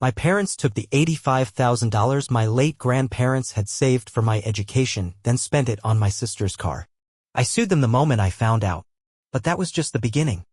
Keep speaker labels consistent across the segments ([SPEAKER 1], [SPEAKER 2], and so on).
[SPEAKER 1] My parents took the $85,000 my late grandparents had saved for my education, then spent it on my sister's car. I sued them the moment I found out. But that was just the beginning.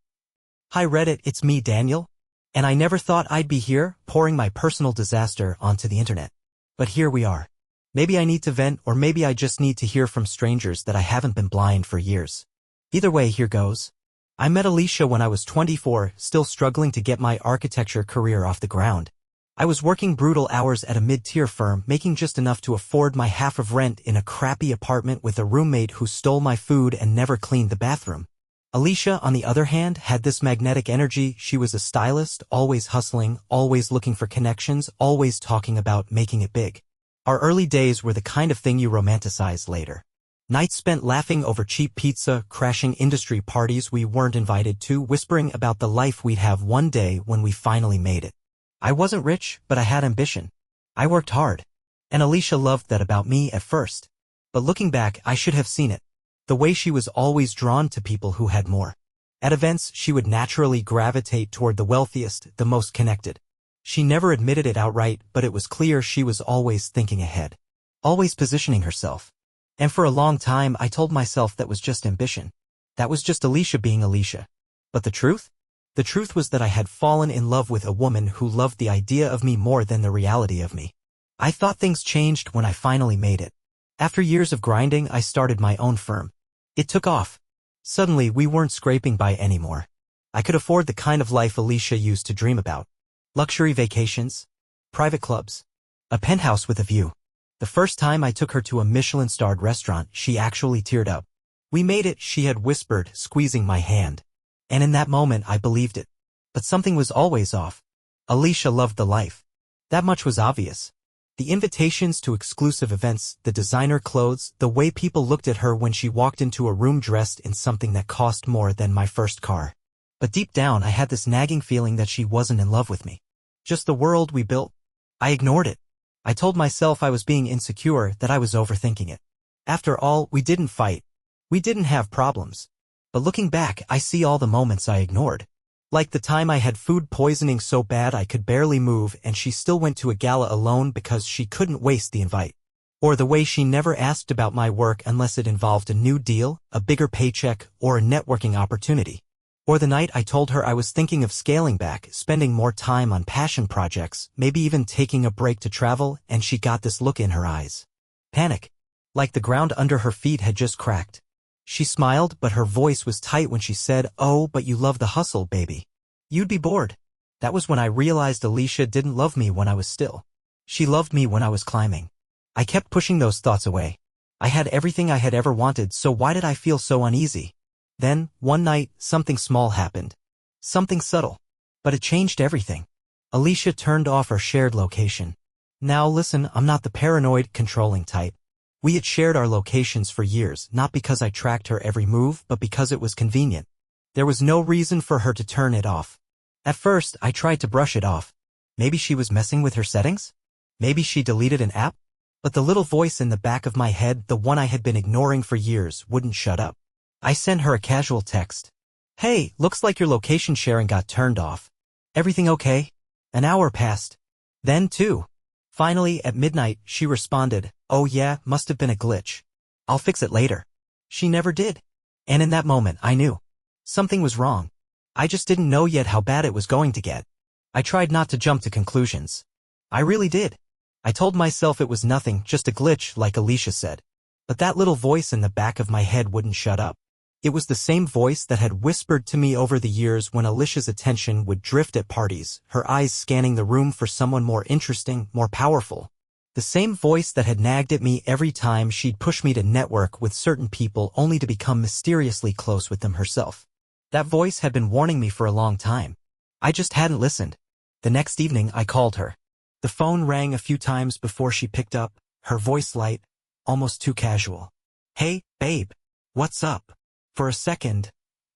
[SPEAKER 1] Hi Reddit, it's me Daniel. And I never thought I'd be here, pouring my personal disaster onto the internet. But here we are. Maybe I need to vent, or maybe I just need to hear from strangers that I haven't been blind for years. Either way, here goes. I met Alicia when I was 24, still struggling to get my architecture career off the ground. I was working brutal hours at a mid-tier firm, making just enough to afford my half of rent in a crappy apartment with a roommate who stole my food and never cleaned the bathroom. Alicia, on the other hand, had this magnetic energy. She was a stylist, always hustling, always looking for connections, always talking about making it big. Our early days were the kind of thing you romanticize later. Nights spent laughing over cheap pizza, crashing industry parties we weren't invited to, whispering about the life we'd have one day when we finally made it. I wasn't rich, but I had ambition. I worked hard. And Alicia loved that about me at first. But looking back, I should have seen it. The way she was always drawn to people who had more. At events, she would naturally gravitate toward the wealthiest, the most connected. She never admitted it outright, but it was clear she was always thinking ahead. Always positioning herself. And for a long time, I told myself that was just ambition. That was just Alicia being Alicia. But the truth? The truth was that I had fallen in love with a woman who loved the idea of me more than the reality of me. I thought things changed when I finally made it. After years of grinding, I started my own firm. It took off. Suddenly, we weren't scraping by anymore. I could afford the kind of life Alicia used to dream about. Luxury vacations, private clubs, a penthouse with a view. The first time I took her to a Michelin-starred restaurant, she actually teared up. We made it, she had whispered, squeezing my hand. And in that moment, I believed it. But something was always off. Alicia loved the life. That much was obvious. The invitations to exclusive events, the designer clothes, the way people looked at her when she walked into a room dressed in something that cost more than my first car. But deep down, I had this nagging feeling that she wasn't in love with me. Just the world we built. I ignored it. I told myself I was being insecure, that I was overthinking it. After all, we didn't fight. We didn't have problems. But looking back, I see all the moments I ignored. Like the time I had food poisoning so bad I could barely move and she still went to a gala alone because she couldn't waste the invite. Or the way she never asked about my work unless it involved a new deal, a bigger paycheck, or a networking opportunity. Or the night I told her I was thinking of scaling back, spending more time on passion projects, maybe even taking a break to travel, and she got this look in her eyes. Panic. Like the ground under her feet had just cracked. She smiled, but her voice was tight when she said, "Oh, but you love the hustle, baby. You'd be bored." That was when I realized Alicia didn't love me when I was still. She loved me when I was climbing. I kept pushing those thoughts away. I had everything I had ever wanted, so why did I feel so uneasy? Then, one night, something small happened. Something subtle. But it changed everything. Alicia turned off our shared location. Now listen, I'm not the paranoid, controlling type. We had shared our locations for years, not because I tracked her every move, but because it was convenient. There was no reason for her to turn it off. At first, I tried to brush it off. Maybe she was messing with her settings? Maybe she deleted an app? But the little voice in the back of my head, the one I had been ignoring for years, wouldn't shut up. I sent her a casual text. "Hey, looks like your location sharing got turned off. Everything okay?" An hour passed. Then two. Finally, at midnight, she responded, "Oh yeah, must have been a glitch. I'll fix it later." She never did. And in that moment, I knew. Something was wrong. I just didn't know yet how bad it was going to get. I tried not to jump to conclusions. I really did. I told myself it was nothing, just a glitch, like Alicia said. But that little voice in the back of my head wouldn't shut up. It was the same voice that had whispered to me over the years when Alicia's attention would drift at parties, her eyes scanning the room for someone more interesting, more powerful. The same voice that had nagged at me every time she'd push me to network with certain people only to become mysteriously close with them herself. That voice had been warning me for a long time. I just hadn't listened. The next evening, I called her. The phone rang a few times before she picked up, her voice light, almost too casual. "Hey, babe. What's up?" For a second,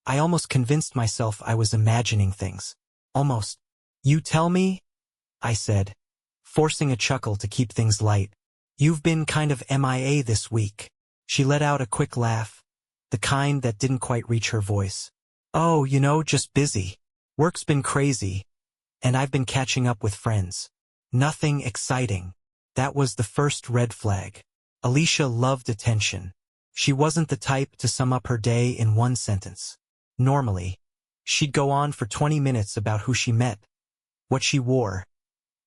[SPEAKER 1] I almost convinced myself I was imagining things. Almost. "You tell me?" I said, forcing a chuckle to keep things light. "You've been kind of MIA this week." She let out a quick laugh, the kind that didn't quite reach her voice. "Oh, just busy. Work's been crazy. And I've been catching up with friends." Nothing exciting. That was the first red flag. Alicia loved attention. She wasn't the type to sum up her day in one sentence. Normally, she'd go on for 20 minutes about who she met, what she wore,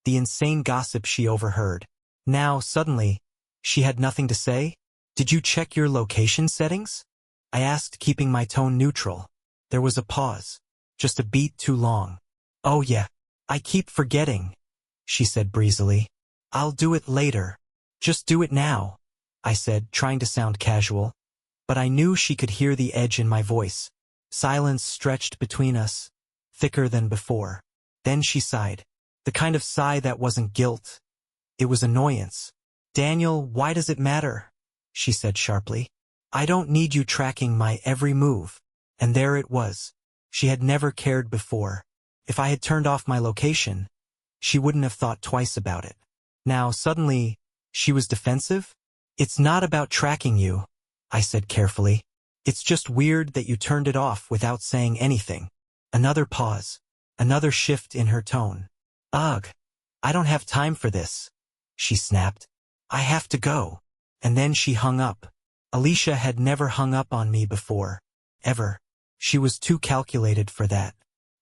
[SPEAKER 1] the insane gossip she overheard. Now, suddenly, she had nothing to say? Did you check your location settings? I asked, keeping my tone neutral. There was a pause, just a beat too long. Oh yeah, I keep forgetting, she said breezily. I'll do it later. Just do it now, I said, trying to sound casual. But I knew she could hear the edge in my voice. Silence stretched between us, thicker than before. Then she sighed. The kind of sigh that wasn't guilt. It was annoyance. Daniel, why does it matter? She said sharply. I don't need you tracking my every move. And there it was. She had never cared before. If I had turned off my location, she wouldn't have thought twice about it. Now, suddenly, she was defensive? It's not about tracking you, I said carefully. It's just weird that you turned it off without saying anything. Another pause. Another shift in her tone. Ugh, I don't have time for this, she snapped. I have to go. And then she hung up. Alicia had never hung up on me before. Ever. She was too calculated for that.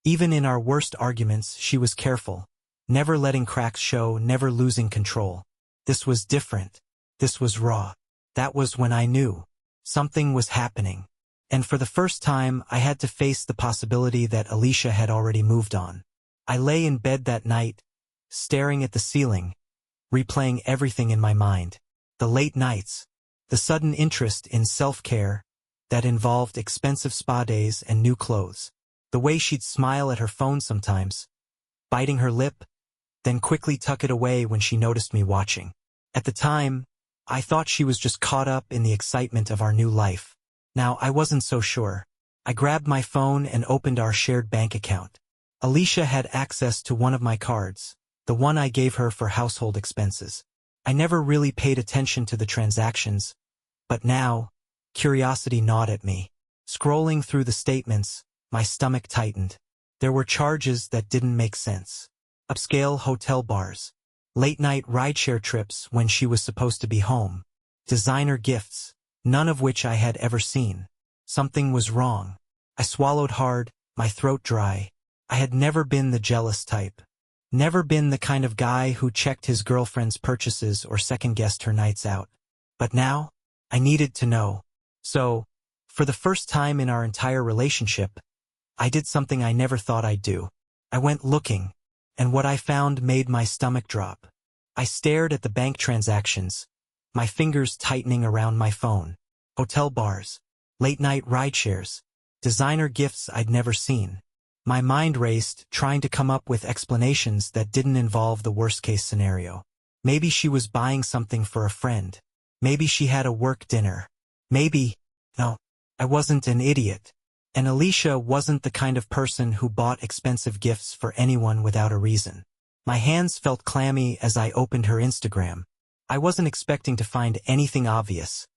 [SPEAKER 1] Even in our worst arguments, she was careful. Never letting cracks show, never losing control. This was different. This was raw. That was when I knew. Something was happening. And for the first time, I had to face the possibility that Alicia had already moved on. I lay in bed that night, staring at the ceiling, replaying everything in my mind. The late nights, the sudden interest in self-care that involved expensive spa days and new clothes. The way she'd smile at her phone sometimes, biting her lip, then quickly tuck it away when she noticed me watching. At the time, I thought she was just caught up in the excitement of our new life. Now, I wasn't so sure. I grabbed my phone and opened our shared bank account. Alicia had access to one of my cards, the one I gave her for household expenses. I never really paid attention to the transactions, but now, curiosity gnawed at me. Scrolling through the statements, my stomach tightened. There were charges that didn't make sense. Upscale hotel bars, late-night rideshare trips when she was supposed to be home, designer gifts, none of which I had ever seen. Something was wrong. I swallowed hard, my throat dry. I had never been the jealous type. Never been the kind of guy who checked his girlfriend's purchases or second-guessed her nights out. But now, I needed to know. So, for the first time in our entire relationship, I did something I never thought I'd do. I went looking, and what I found made my stomach drop. I stared at the bank transactions, my fingers tightening around my phone. Hotel bars, late-night rideshares, designer gifts I'd never seen. My mind raced, trying to come up with explanations that didn't involve the worst-case scenario. Maybe she was buying something for a friend. Maybe she had a work dinner. Maybe... No, I wasn't an idiot. And Alicia wasn't the kind of person who bought expensive gifts for anyone without a reason. My hands felt clammy as I opened her Instagram. I wasn't expecting to find anything obvious.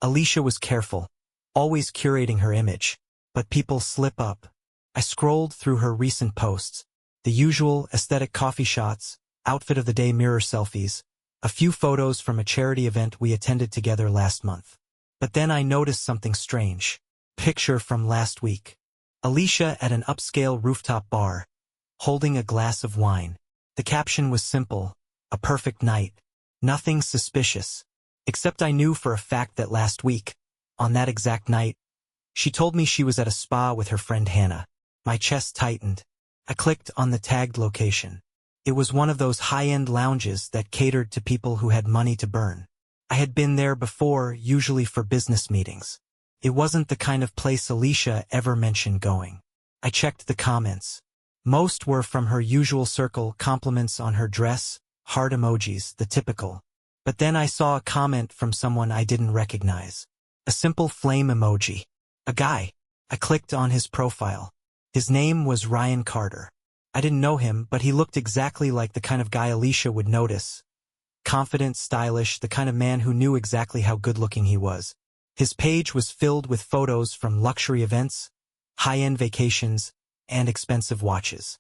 [SPEAKER 1] Alicia was careful, always curating her image. But people slip up. I scrolled through her recent posts. The usual aesthetic coffee shots, outfit of the day mirror selfies, a few photos from a charity event we attended together last month. But then I noticed something strange. Picture from last week. Alicia at an upscale rooftop bar, holding a glass of wine. The caption was simple, a perfect night. Nothing suspicious. Except I knew for a fact that last week, on that exact night, she told me she was at a spa with her friend Hannah. My chest tightened. I clicked on the tagged location. It was one of those high-end lounges that catered to people who had money to burn. I had been there before, usually for business meetings. It wasn't the kind of place Alicia ever mentioned going. I checked the comments. Most were from her usual circle, compliments on her dress, heart emojis, the typical. But then I saw a comment from someone I didn't recognize. A simple flame emoji. A guy. I clicked on his profile. His name was Ryan Carter. I didn't know him, but he looked exactly like the kind of guy Alicia would notice. Confident, stylish, the kind of man who knew exactly how good-looking he was. His page was filled with photos from luxury events, high-end vacations, and expensive watches.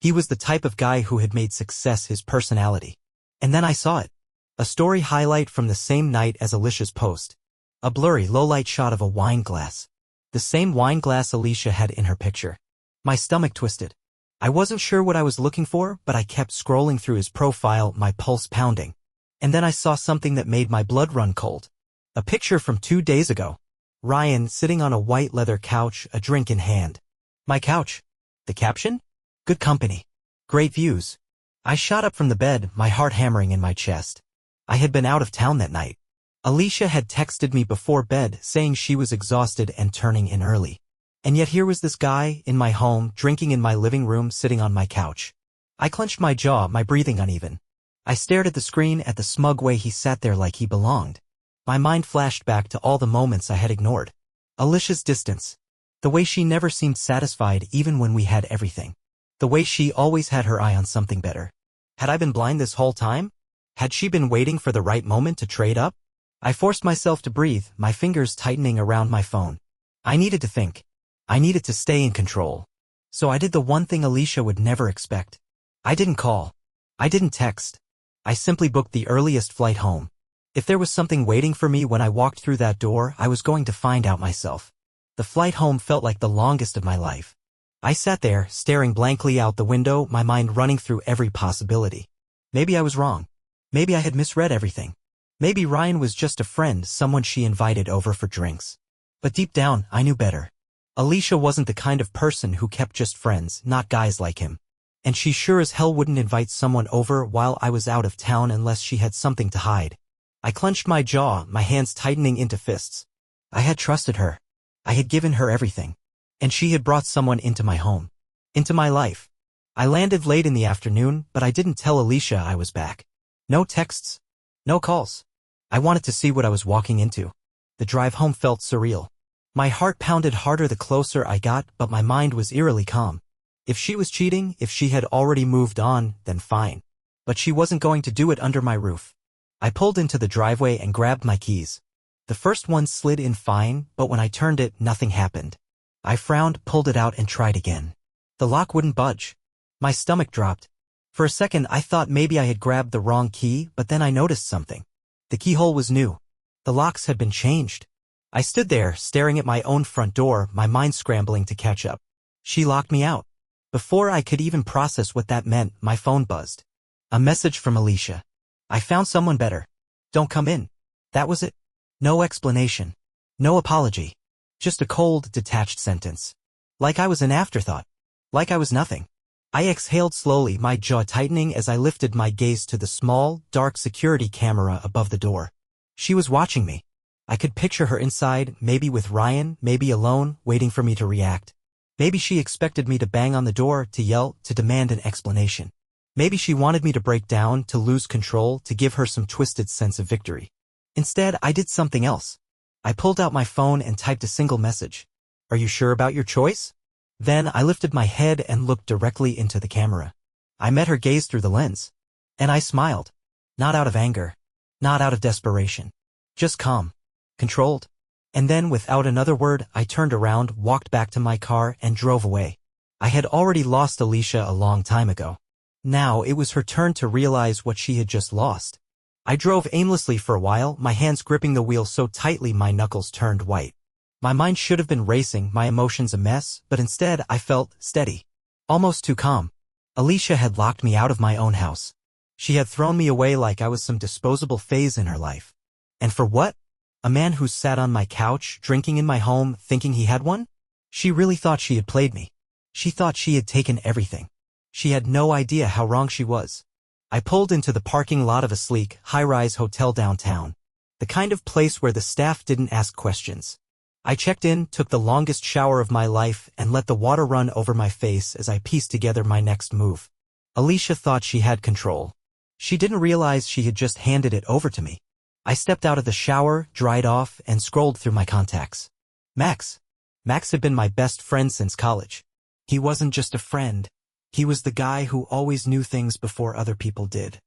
[SPEAKER 1] He was the type of guy who had made success his personality. And then I saw it. A story highlight from the same night as Alicia's post. A blurry, low-light shot of a wine glass. The same wine glass Alicia had in her picture. My stomach twisted. I wasn't sure what I was looking for, but I kept scrolling through his profile, my pulse pounding. And then I saw something that made my blood run cold. A picture from 2 days ago. Ryan sitting on a white leather couch, a drink in hand. My couch. The caption? Good company. Great views. I shot up from the bed, my heart hammering in my chest. I had been out of town that night. Alicia had texted me before bed saying she was exhausted and turning in early. And yet here was this guy, in my home, drinking in my living room, sitting on my couch. I clenched my jaw, my breathing uneven. I stared at the screen, at the smug way he sat there like he belonged. My mind flashed back to all the moments I had ignored. Alicia's distance. The way she never seemed satisfied even when we had everything. The way she always had her eye on something better. Had I been blind this whole time? Had she been waiting for the right moment to trade up? I forced myself to breathe, my fingers tightening around my phone. I needed to think. I needed to stay in control. So I did the one thing Alicia would never expect. I didn't call. I didn't text. I simply booked the earliest flight home. If there was something waiting for me when I walked through that door, I was going to find out myself. The flight home felt like the longest of my life. I sat there, staring blankly out the window, my mind running through every possibility. Maybe I was wrong. Maybe I had misread everything. Maybe Ryan was just a friend, someone she invited over for drinks. But deep down, I knew better. Alicia wasn't the kind of person who kept just friends, not guys like him. And she sure as hell wouldn't invite someone over while I was out of town unless she had something to hide. I clenched my jaw, my hands tightening into fists. I had trusted her. I had given her everything. And she had brought someone into my home. Into my life. I landed late in the afternoon, but I didn't tell Alicia I was back. No texts. No calls. I wanted to see what I was walking into. The drive home felt surreal. My heart pounded harder the closer I got, but my mind was eerily calm. If she was cheating, if she had already moved on, then fine. But she wasn't going to do it under my roof. I pulled into the driveway and grabbed my keys. The first one slid in fine, but when I turned it, nothing happened. I frowned, pulled it out, and tried again. The lock wouldn't budge. My stomach dropped. For a second, I thought maybe I had grabbed the wrong key, but then I noticed something. The keyhole was new. The locks had been changed. I stood there, staring at my own front door, my mind scrambling to catch up. She locked me out. Before I could even process what that meant, my phone buzzed. A message from Alicia. I found someone better. Don't come in. That was it. No explanation. No apology. Just a cold, detached sentence. Like I was an afterthought. Like I was nothing. I exhaled slowly, my jaw tightening as I lifted my gaze to the small, dark security camera above the door. She was watching me. I could picture her inside, maybe with Ryan, maybe alone, waiting for me to react. Maybe she expected me to bang on the door, to yell, to demand an explanation. Maybe she wanted me to break down, to lose control, to give her some twisted sense of victory. Instead, I did something else. I pulled out my phone and typed a single message. Are you sure about your choice? Then I lifted my head and looked directly into the camera. I met her gaze through the lens. And I smiled. Not out of anger. Not out of desperation. Just calm. Controlled. And then, without another word, I turned around, walked back to my car, and drove away. I had already lost Alicia a long time ago. Now it was her turn to realize what she had just lost. I drove aimlessly for a while, my hands gripping the wheel so tightly my knuckles turned white. My mind should have been racing, my emotions a mess, but instead I felt steady. Almost too calm. Alicia had locked me out of my own house. She had thrown me away like I was some disposable phase in her life. And for what? A man who sat on my couch, drinking in my home, thinking he had one? She really thought she had played me. She thought she had taken everything. She had no idea how wrong she was. I pulled into the parking lot of a sleek, high-rise hotel downtown. The kind of place where the staff didn't ask questions. I checked in, took the longest shower of my life, and let the water run over my face as I pieced together my next move. Alicia thought she had control. She didn't realize she had just handed it over to me. I stepped out of the shower, dried off, and scrolled through my contacts. Max. Max had been my best friend since college. He wasn't just a friend. He was the guy who always knew things before other people did.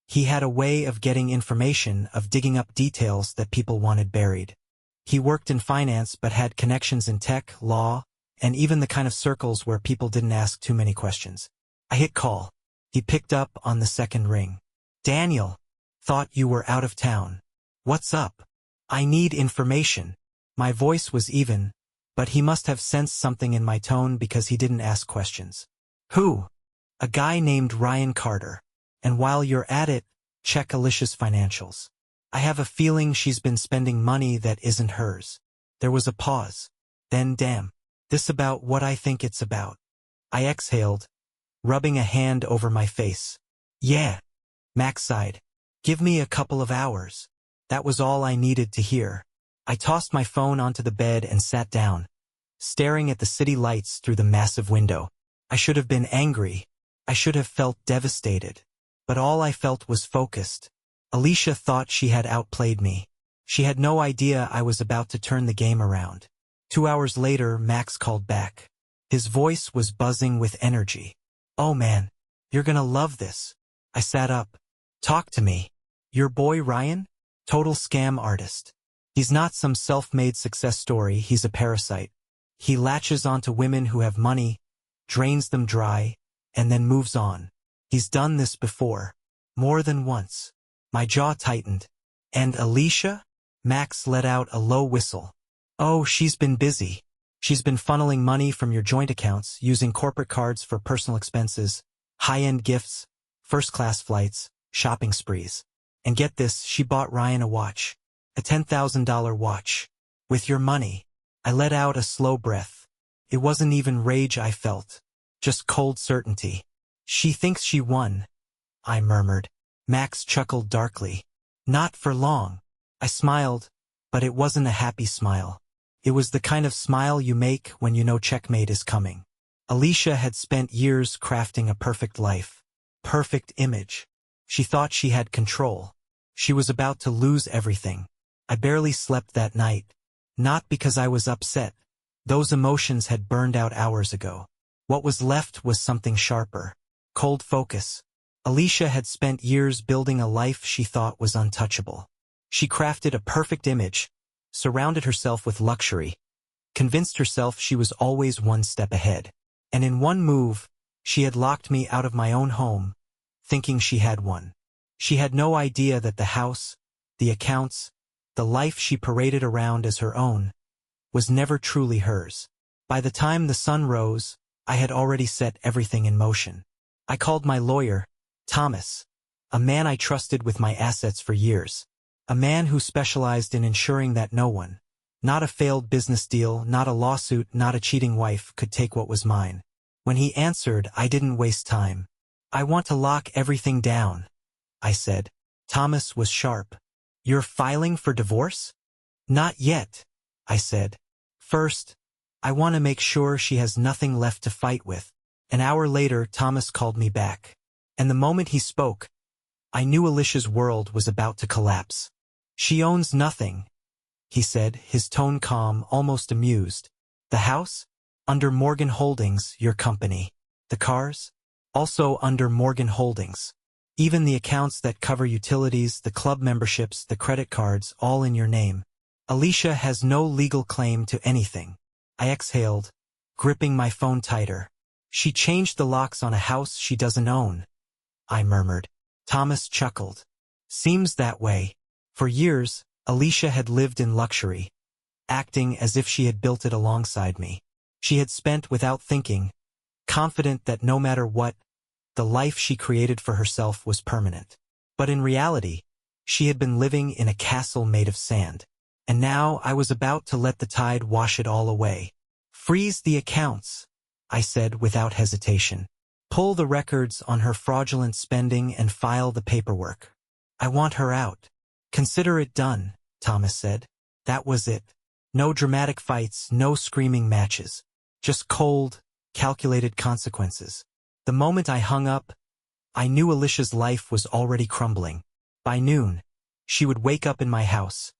[SPEAKER 1] He had a way of getting information, of digging up details that people wanted buried. He worked in finance but had connections in tech, law, and even the kind of circles where people didn't ask too many questions. I hit call. He picked up on the second ring. Daniel, thought you were out of town. What's up? I need information. My voice was even, but he must have sensed something in my tone because he didn't ask questions. Who? A guy named Ryan Carter. And while you're at it, check Alicia's financials. I have a feeling she's been spending money that isn't hers. There was a pause. Then damn. This about what I think it's about. I exhaled, rubbing a hand over my face. Yeah. Max sighed. Give me a couple of hours. That was all I needed to hear. I tossed my phone onto the bed and sat down, staring at the city lights through the massive window. I should have been angry. I should have felt devastated. But all I felt was focused. Alicia thought she had outplayed me. She had no idea I was about to turn the game around. 2 hours later, Max called back. His voice was buzzing with energy. Oh man, you're gonna love this. I sat up. Talk to me. Your boy Ryan? Total scam artist. He's not some self-made success story, he's a parasite. He latches onto women who have money, drains them dry, and then moves on. He's done this before. More than once. My jaw tightened. And Alicia? Max let out a low whistle. Oh, she's been busy. She's been funneling money from your joint accounts, using corporate cards for personal expenses, high-end gifts, first-class flights, shopping sprees. And get this, she bought Ryan a watch. A $10,000 watch. With your money. I let out a slow breath. It wasn't even rage I felt. Just cold certainty. She thinks she won, I murmured. Max chuckled darkly. Not for long. I smiled, but it wasn't a happy smile. It was the kind of smile you make when you know checkmate is coming. Alicia had spent years crafting a perfect life. Perfect image. She thought she had control. She was about to lose everything. I barely slept that night. Not because I was upset. Those emotions had burned out hours ago. What was left was something sharper. Cold focus. Alicia had spent years building a life she thought was untouchable. She crafted a perfect image, surrounded herself with luxury, convinced herself she was always one step ahead. And in one move, she had locked me out of my own home, thinking she had one. She had no idea that the house, the accounts, the life she paraded around as her own, was never truly hers. By the time the sun rose, I had already set everything in motion. I called my lawyer, Thomas, a man I trusted with my assets for years. A man who specialized in ensuring that no one, not a failed business deal, not a lawsuit, not a cheating wife, could take what was mine. When he answered, I didn't waste time. I want to lock everything down, I said. Thomas was sharp. You're filing for divorce? Not yet, I said. First, I want to make sure she has nothing left to fight with. An hour later, Thomas called me back. And the moment he spoke, I knew Alicia's world was about to collapse. She owns nothing, he said, his tone calm, almost amused. The house? Under Morgan Holdings, your company. The cars? Also under Morgan Holdings. Even the accounts that cover utilities, the club memberships, the credit cards, all in your name. Alicia has no legal claim to anything. I exhaled, gripping my phone tighter. She changed the locks on a house she doesn't own, I murmured. Thomas chuckled. Seems that way. For years, Alicia had lived in luxury, acting as if she had built it alongside me. She had spent without thinking, confident that no matter what, the life she created for herself was permanent. But in reality, she had been living in a castle made of sand. And now I was about to let the tide wash it all away. Freeze the accounts, I said without hesitation. Pull the records on her fraudulent spending and file the paperwork. I want her out. Consider it done, Thomas said. That was it. No dramatic fights, no screaming matches. Just cold, calculated consequences. The moment I hung up, I knew Alicia's life was already crumbling. By noon, she would wake up in my house,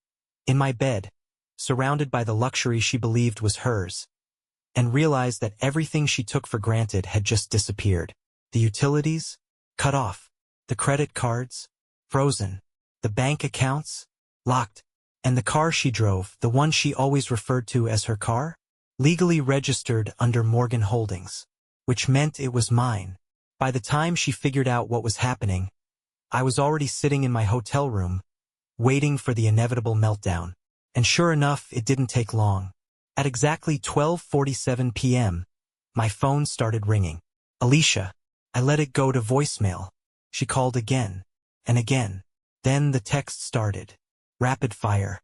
[SPEAKER 1] in my bed, surrounded by the luxury she believed was hers, and realize that everything she took for granted had just disappeared. The utilities, cut off. The credit cards, frozen. The bank accounts, locked. And the car she drove, the one she always referred to as her car, legally registered under Morgan Holdings, which meant it was mine. By the time she figured out what was happening, I was already sitting in my hotel room, waiting for the inevitable meltdown. And sure enough, it didn't take long. At exactly 12:47 p.m., my phone started ringing. Alicia. I let it go to voicemail. She called again and again. Then the text started. Rapid fire.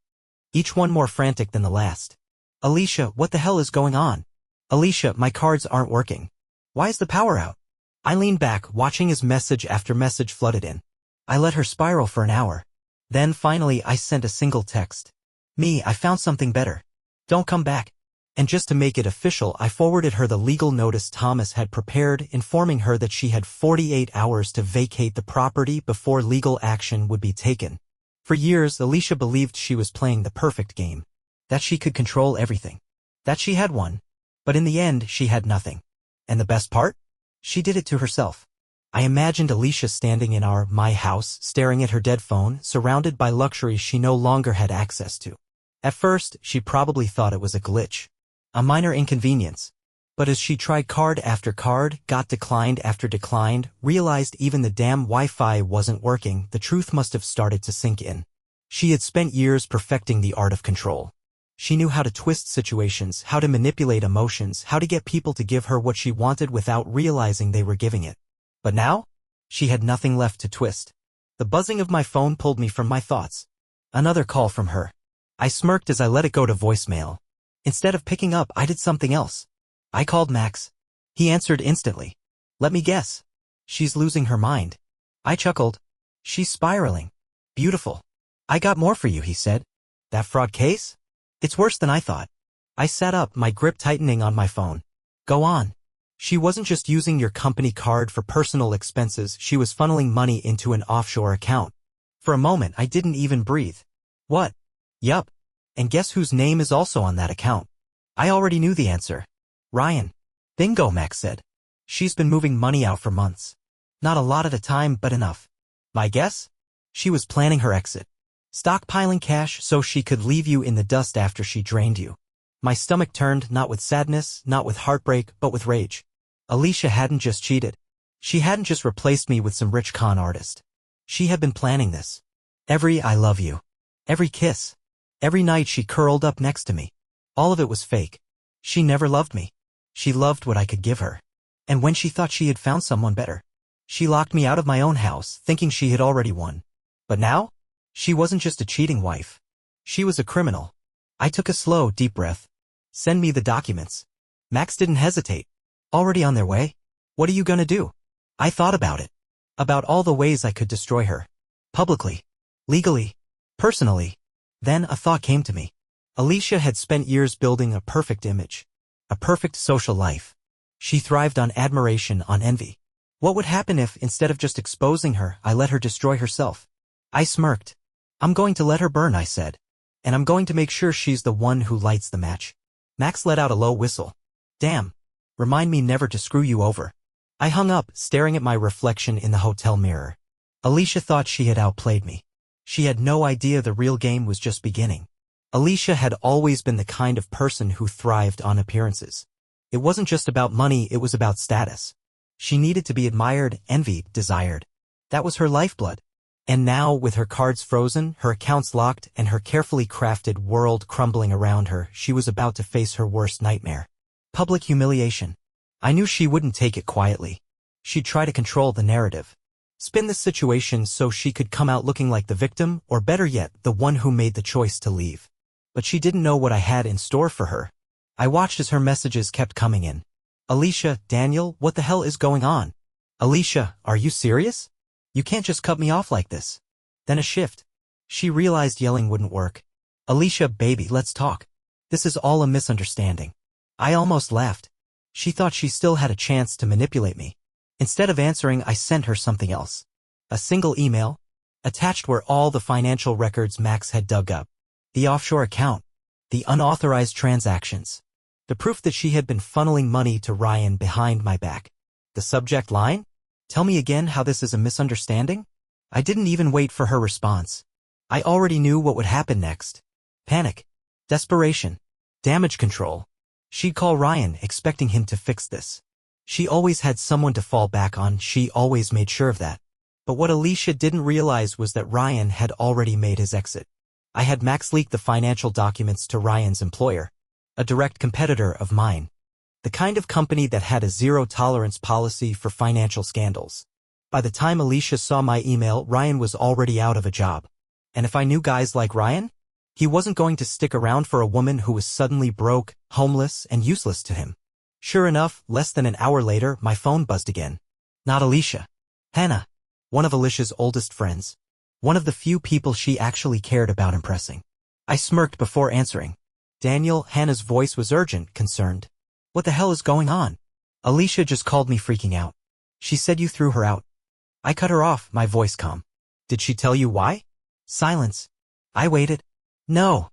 [SPEAKER 1] Each one more frantic than the last. Alicia, what the hell is going on? Alicia, my cards aren't working. Why is the power out? I leaned back, watching as message after message flooded in. I let her spiral for an hour. Then finally I sent a single text. Me, I found something better. Don't come back. And just to make it official, I forwarded her the legal notice Thomas had prepared, informing her that she had 48 hours to vacate the property before legal action would be taken. For years, Alicia believed she was playing the perfect game. That she could control everything. That she had won. But in the end, she had nothing. And the best part? She did it to herself. I imagined Alicia standing in my house, staring at her dead phone, surrounded by luxuries she no longer had access to. At first, she probably thought it was a glitch. A minor inconvenience. But as she tried card after card, got declined after declined, realized even the damn Wi-Fi wasn't working, the truth must have started to sink in. She had spent years perfecting the art of control. She knew how to twist situations, how to manipulate emotions, how to get people to give her what she wanted without realizing they were giving it. But now? She had nothing left to twist. The buzzing of my phone pulled me from my thoughts. Another call from her. I smirked as I let it go to voicemail. Instead of picking up, I did something else. I called Max. He answered instantly. Let me guess. She's losing her mind. I chuckled. She's spiraling. Beautiful. I got more for you, he said. That fraud case? It's worse than I thought. I sat up, my grip tightening on my phone. Go on. She wasn't just using your company card for personal expenses, she was funneling money into an offshore account. For a moment, I didn't even breathe. What? Yup. And guess whose name is also on that account? I already knew the answer. Ryan. Bingo, Max said. She's been moving money out for months. Not a lot at a time, but enough. My guess? She was planning her exit. Stockpiling cash so she could leave you in the dust after she drained you. My stomach turned, not with sadness, not with heartbreak, but with rage. Alicia hadn't just cheated. She hadn't just replaced me with some rich con artist. She had been planning this. Every I love you. Every kiss. Every night she curled up next to me. All of it was fake. She never loved me. She loved what I could give her. And when she thought she had found someone better, she locked me out of my own house, thinking she had already won. But now? She wasn't just a cheating wife. She was a criminal. I took a slow, deep breath. Send me the documents. Max didn't hesitate. Already on their way? What are you gonna do? I thought about it. About all the ways I could destroy her. Publicly. Legally. Personally. Then a thought came to me. Alicia had spent years building a perfect image. A perfect social life. She thrived on admiration, on envy. What would happen if, instead of just exposing her, I let her destroy herself? I smirked. I'm going to let her burn, I said. And I'm going to make sure she's the one who lights the match. Max let out a low whistle. Damn. Remind me never to screw you over. I hung up, staring at my reflection in the hotel mirror. Alicia thought she had outplayed me. She had no idea the real game was just beginning. Alicia had always been the kind of person who thrived on appearances. It wasn't just about money, it was about status. She needed to be admired, envied, desired. That was her lifeblood. And now, with her cards frozen, her accounts locked, and her carefully crafted world crumbling around her, she was about to face her worst nightmare. Public humiliation. I knew she wouldn't take it quietly. She'd try to control the narrative. Spin the situation so she could come out looking like the victim, or better yet, the one who made the choice to leave. But she didn't know what I had in store for her. I watched as her messages kept coming in. Alicia, Daniel, what the hell is going on? Alicia, are you serious? You can't just cut me off like this. Then a shift. She realized yelling wouldn't work. Alicia, baby, let's talk. This is all a misunderstanding. I almost laughed. She thought she still had a chance to manipulate me. Instead of answering, I sent her something else. A single email. Attached were all the financial records Max had dug up. The offshore account. The unauthorized transactions. The proof that she had been funneling money to Ryan behind my back. The subject line? Tell me again how this is a misunderstanding? I didn't even wait for her response. I already knew what would happen next. Panic. Desperation. Damage control. She'd call Ryan, expecting him to fix this. She always had someone to fall back on, she always made sure of that. But what Alicia didn't realize was that Ryan had already made his exit. I had Max leak the financial documents to Ryan's employer, a direct competitor of mine. The kind of company that had a zero-tolerance policy for financial scandals. By the time Alicia saw my email, Ryan was already out of a job. And if I knew guys like Ryan, he wasn't going to stick around for a woman who was suddenly broke, homeless, and useless to him. Sure enough, less than an hour later, my phone buzzed again. Not Alicia. Hannah. One of Alicia's oldest friends. One of the few people she actually cared about impressing. I smirked before answering. Daniel, Hannah's voice was urgent, concerned. What the hell is going on? Alicia just called me freaking out. She said you threw her out. I cut her off, my voice calm. Did she tell you why? Silence. I waited. No.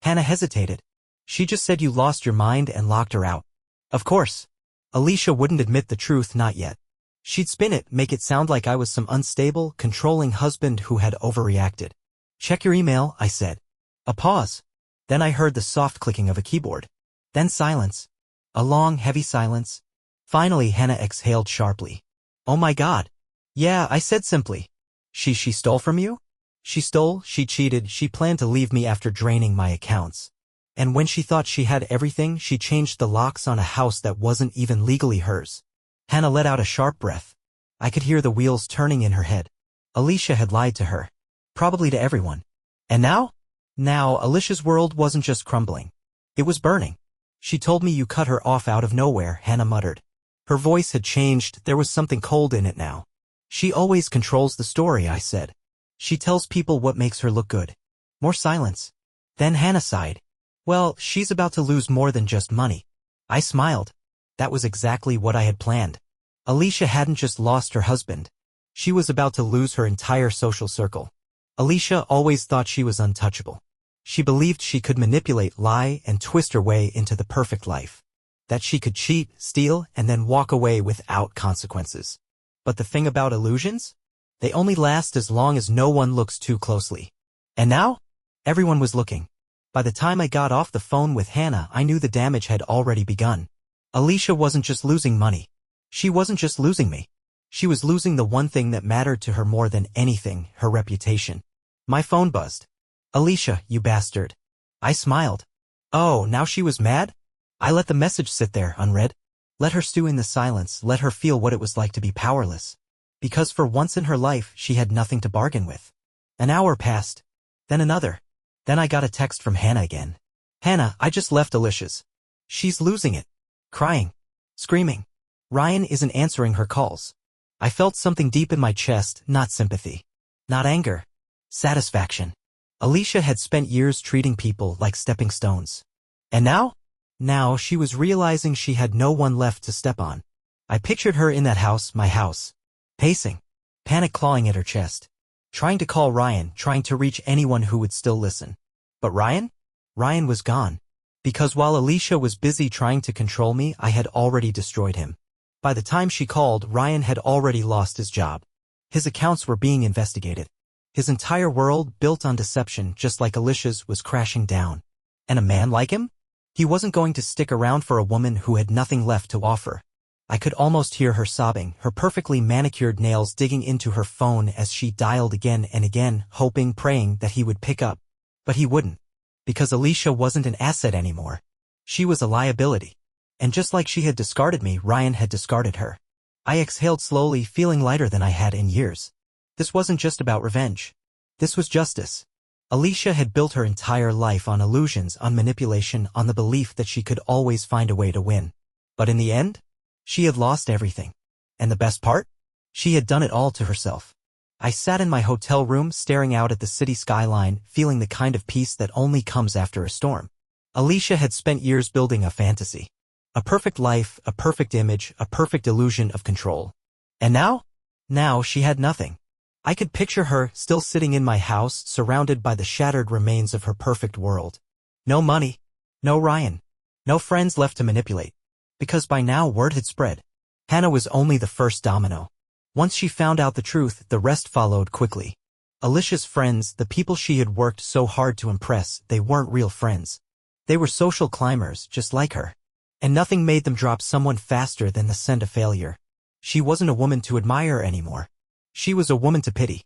[SPEAKER 1] Hannah hesitated. She just said you lost your mind and locked her out. Of course. Alicia wouldn't admit the truth, not yet. She'd spin it, make it sound like I was some unstable, controlling husband who had overreacted. Check your email, I said. A pause. Then I heard the soft clicking of a keyboard. Then silence. A long, heavy silence. Finally, Hannah exhaled sharply. Oh my God. Yeah, I said simply. She stole from you? She stole, she cheated, she planned to leave me after draining my accounts. And when she thought she had everything, she changed the locks on a house that wasn't even legally hers. Hannah let out a sharp breath. I could hear the wheels turning in her head. Alicia had lied to her. Probably to everyone. And now? Now, Alicia's world wasn't just crumbling. It was burning. She told me you cut her off out of nowhere, Hannah muttered. Her voice had changed, there was something cold in it now. She always controls the story, I said. She tells people what makes her look good. More silence. Then Hannah sighed. Well, she's about to lose more than just money. I smiled. That was exactly what I had planned. Alicia hadn't just lost her husband. She was about to lose her entire social circle. Alicia always thought she was untouchable. She believed she could manipulate, lie, and twist her way into the perfect life. That she could cheat, steal, and then walk away without consequences. But the thing about illusions? They only last as long as no one looks too closely. And now? Everyone was looking. By the time I got off the phone with Hannah, I knew the damage had already begun. Alicia wasn't just losing money. She wasn't just losing me. She was losing the one thing that mattered to her more than anything, her reputation. My phone buzzed. Alicia, you bastard. I smiled. Oh, now she was mad? I let the message sit there, unread. Let her stew in the silence, let her feel what it was like to be powerless. Because for once in her life, she had nothing to bargain with. An hour passed. Then another. Then I got a text from Hannah again. Hannah, I just left Alicia's. She's losing it. Crying. Screaming. Ryan isn't answering her calls. I felt something deep in my chest, not sympathy. Not anger. Satisfaction. Alicia had spent years treating people like stepping stones. And now? Now she was realizing she had no one left to step on. I pictured her in that house, my house. Pacing. Panic clawing at her chest. Trying to call Ryan, trying to reach anyone who would still listen. But Ryan? Ryan was gone. Because while Alicia was busy trying to control me, I had already destroyed him. By the time she called, Ryan had already lost his job. His accounts were being investigated. His entire world, built on deception just like Alicia's, was crashing down. And a man like him? He wasn't going to stick around for a woman who had nothing left to offer. I could almost hear her sobbing, her perfectly manicured nails digging into her phone as she dialed again and again, hoping, praying that he would pick up. But he wouldn't. Because Alicia wasn't an asset anymore. She was a liability. And just like she had discarded me, Ryan had discarded her. I exhaled slowly, feeling lighter than I had in years. This wasn't just about revenge. This was justice. Alicia had built her entire life on illusions, on manipulation, on the belief that she could always find a way to win. But in the end, she had lost everything. And the best part? She had done it all to herself. I sat in my hotel room staring out at the city skyline, feeling the kind of peace that only comes after a storm. Alicia had spent years building a fantasy. A perfect life, a perfect image, a perfect illusion of control. And now? Now she had nothing. I could picture her still sitting in my house, surrounded by the shattered remains of her perfect world. No money. No Ryan. No friends left to manipulate. Because by now word had spread. Hannah was only the first domino. Once she found out the truth, the rest followed quickly. Alicia's friends, the people she had worked so hard to impress, they weren't real friends. They were social climbers, just like her. And nothing made them drop someone faster than the scent of failure. She wasn't a woman to admire anymore. She was a woman to pity.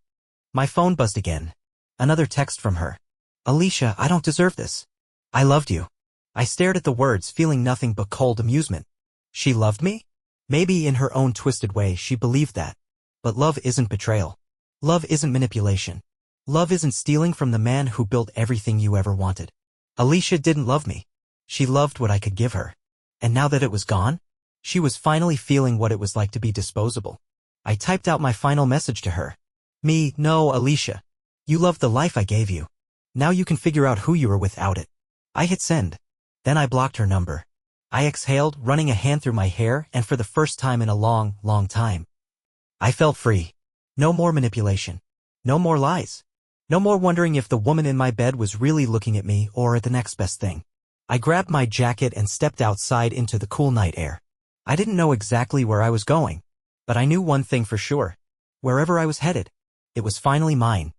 [SPEAKER 1] My phone buzzed again. Another text from her. Alicia, I don't deserve this. I loved you. I stared at the words, feeling nothing but cold amusement. She loved me? Maybe in her own twisted way she believed that. But love isn't betrayal. Love isn't manipulation. Love isn't stealing from the man who built everything you ever wanted. Alicia didn't love me. She loved what I could give her. And now that it was gone, she was finally feeling what it was like to be disposable. I typed out my final message to her. No, Alicia. You loved the life I gave you. Now you can figure out who you are without it. I hit send. Then I blocked her number. I exhaled, running a hand through my hair, and for the first time in a long, long time, I felt free. No more manipulation. No more lies. No more wondering if the woman in my bed was really looking at me or at the next best thing. I grabbed my jacket and stepped outside into the cool night air. I didn't know exactly where I was going, but I knew one thing for sure. Wherever I was headed, it was finally mine.